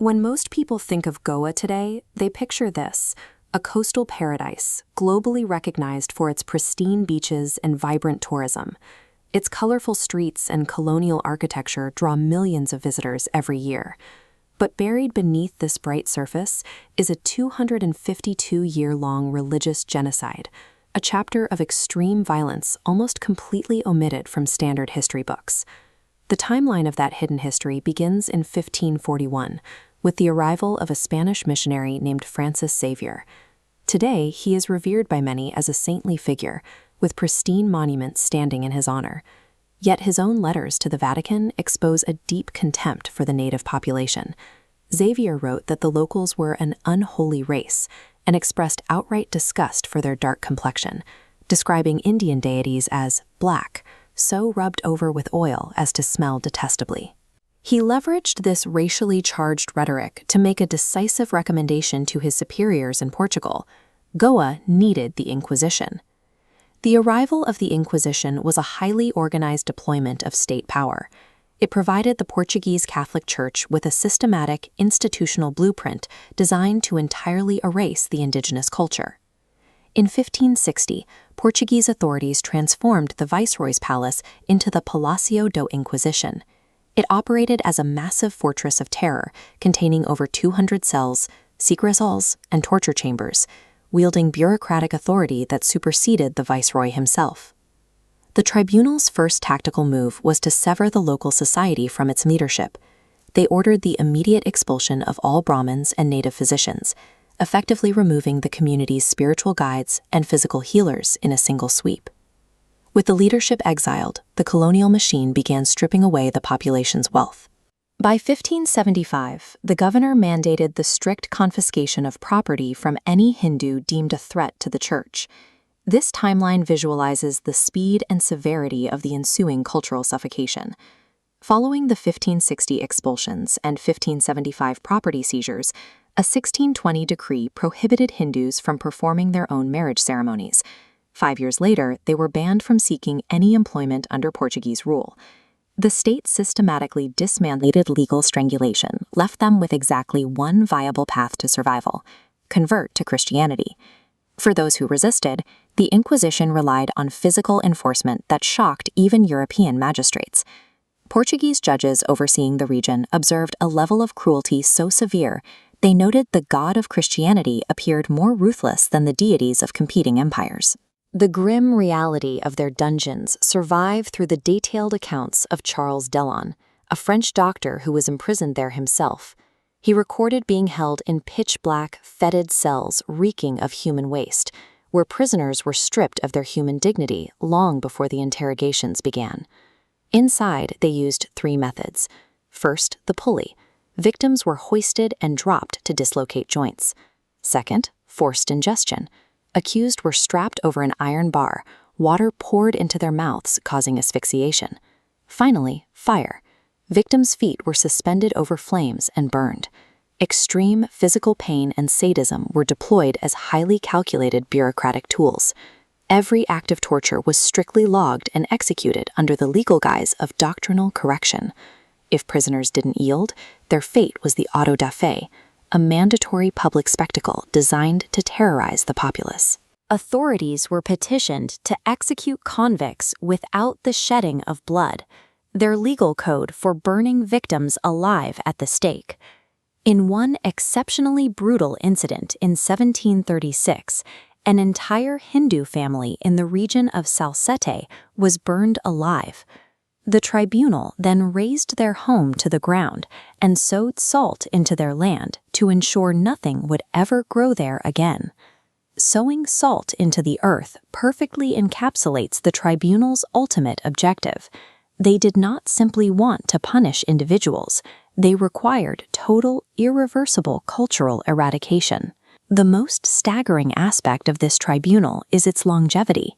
When most people think of Goa today, they picture this: a coastal paradise, globally recognized for its pristine beaches and vibrant tourism. Its colorful streets and colonial architecture draw millions of visitors every year. But buried beneath this bright surface is a 252-year-long religious genocide, a chapter of extreme violence almost completely omitted from standard history books. The timeline of that hidden history begins in 1541, with the arrival of a Spanish missionary named Francis Xavier. Today, he is revered by many as a saintly figure, with pristine monuments standing in his honor. Yet his own letters to the Vatican expose a deep contempt for the native population. Xavier wrote that the locals were an unholy race and expressed outright disgust for their dark complexion, describing Indian deities as black, so rubbed over with oil as to smell detestably. He leveraged this racially charged rhetoric to make a decisive recommendation to his superiors in Portugal. Goa needed the Inquisition. The arrival of the Inquisition was a highly organized deployment of state power. It provided the Portuguese Catholic Church with a systematic, institutional blueprint designed to entirely erase the indigenous culture. In 1560, Portuguese authorities transformed the Viceroy's palace into the Palácio do Inquisition. It operated as a massive fortress of terror, containing over 200 cells, secret halls, and torture chambers, wielding bureaucratic authority that superseded the Viceroy himself. The tribunal's first tactical move was to sever the local society from its leadership. They ordered the immediate expulsion of all Brahmins and native physicians, effectively removing the community's spiritual guides and physical healers in a single sweep. With the leadership exiled, the colonial machine began stripping away the population's wealth. By 1575, the governor mandated the strict confiscation of property from any Hindu deemed a threat to the church. This timeline visualizes the speed and severity of the ensuing cultural suffocation. Following the 1560 expulsions and 1575 property seizures, a 1620 decree prohibited Hindus from performing their own marriage ceremonies. 5 years later, they were banned from seeking any employment under Portuguese rule. The state systematically dismantled legal strangulation, left them with exactly one viable path to survival: convert to Christianity. For those who resisted, the Inquisition relied on physical enforcement that shocked even European magistrates. Portuguese judges overseeing the region observed a level of cruelty so severe they noted the god of Christianity appeared more ruthless than the deities of competing empires. The grim reality of their dungeons survive through the detailed accounts of Charles Delon, a French doctor who was imprisoned there himself. He recorded being held in pitch-black, fetid cells reeking of human waste, where prisoners were stripped of their human dignity long before the interrogations began. Inside, they used 3 methods. First, the pulley. Victims were hoisted and dropped to dislocate joints. Second, forced ingestion. Accused were strapped over an iron bar, water poured into their mouths, causing asphyxiation. Finally, fire. Victims' feet were suspended over flames and burned. Extreme physical pain and sadism were deployed as highly calculated bureaucratic tools. Every act of torture was strictly logged and executed under the legal guise of doctrinal correction. If prisoners didn't yield, their fate was the auto da fe, a mandatory public spectacle designed to terrorize the populace. Authorities were petitioned to execute convicts without the shedding of blood, their legal code for burning victims alive at the stake. In one exceptionally brutal incident in 1736, an entire Hindu family in the region of Salsette was burned alive. The tribunal then razed their home to the ground and sowed salt into their land to ensure nothing would ever grow there again. Sowing salt into the earth perfectly encapsulates the tribunal's ultimate objective. They did not simply want to punish individuals, they required total, irreversible cultural eradication. The most staggering aspect of this tribunal is its longevity.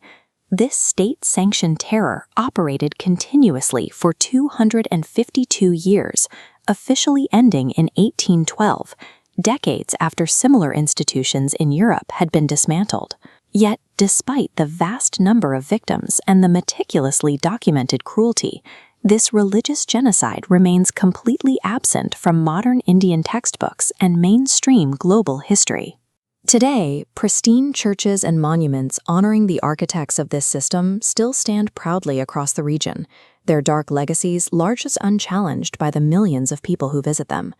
This state-sanctioned terror operated continuously for 252 years, officially ending in 1812, decades after similar institutions in Europe had been dismantled. Yet, despite the vast number of victims and the meticulously documented cruelty, This religious genocide remains completely absent from modern Indian textbooks and mainstream global history. Today, pristine churches and monuments honoring the architects of this system still stand proudly across the region, their dark legacies largely unchallenged by the millions of people who visit them.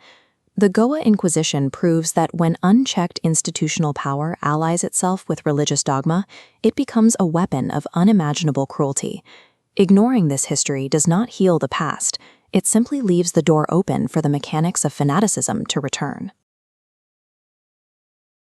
The Goa Inquisition proves that when unchecked institutional power allies itself with religious dogma, it becomes a weapon of unimaginable cruelty. Ignoring this history does not heal the past, it simply leaves the door open for the mechanics of fanaticism to return.